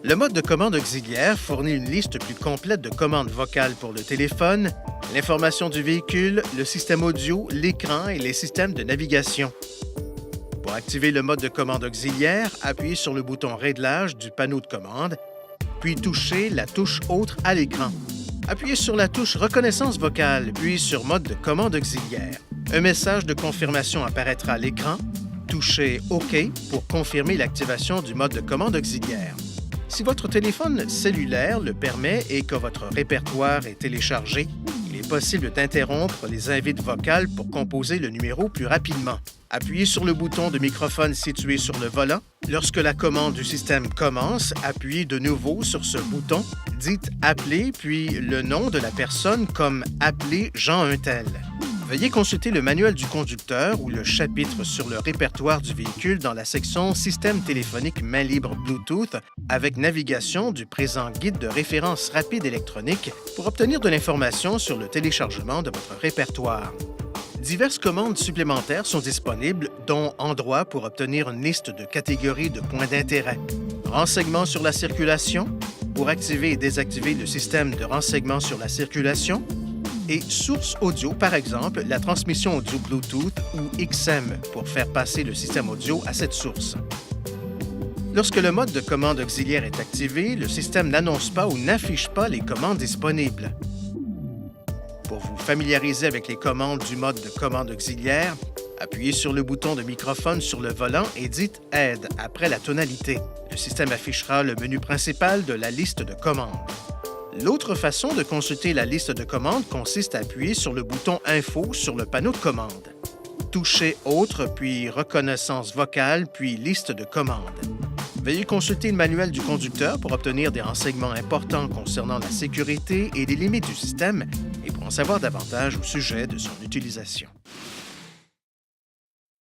Le mode de commande auxiliaire fournit une liste plus complète de commandes vocales pour le téléphone, l'information du véhicule, le système audio, l'écran et les systèmes de navigation. Pour activer le mode de commande auxiliaire, appuyez sur le bouton Réglage du panneau de commande, puis touchez la touche Autre à l'écran. Appuyez sur la touche Reconnaissance vocale, puis sur Mode de commande auxiliaire. Un message de confirmation apparaîtra à l'écran. Touchez OK pour confirmer l'activation du mode de commande auxiliaire. Si votre téléphone cellulaire le permet et que votre répertoire est téléchargé, il est possible d'interrompre les invites vocales pour composer le numéro plus rapidement. Appuyez sur le bouton de microphone situé sur le volant. Lorsque la commande du système commence, appuyez de nouveau sur ce bouton. Dites « Appeler » puis le nom de la personne comme « Appeler Jean Untel ». Veuillez consulter le manuel du conducteur ou le chapitre sur le répertoire du véhicule dans la section Système téléphonique main libre Bluetooth avec navigation du présent guide de référence rapide électronique pour obtenir de l'information sur le téléchargement de votre répertoire. Diverses commandes supplémentaires sont disponibles, dont Endroit pour obtenir une liste de catégories de points d'intérêt, Renseignements sur la circulation pour activer et désactiver le système de renseignement sur la circulation, et source audio, par exemple, la transmission audio Bluetooth ou XM pour faire passer le système audio à cette source. Lorsque le mode de commande auxiliaire est activé, le système n'annonce pas ou n'affiche pas les commandes disponibles. Pour vous familiariser avec les commandes du mode de commande auxiliaire, appuyez sur le bouton de microphone sur le volant et dites « Aide » après la tonalité. Le système affichera le menu principal de la liste de commandes. L'autre façon de consulter la liste de commandes consiste à appuyer sur le bouton Info sur le panneau de commande. Touchez Autre, puis Reconnaissance vocale, puis Liste de commandes. Veuillez consulter le manuel du conducteur pour obtenir des renseignements importants concernant la sécurité et les limites du système et pour en savoir davantage au sujet de son utilisation.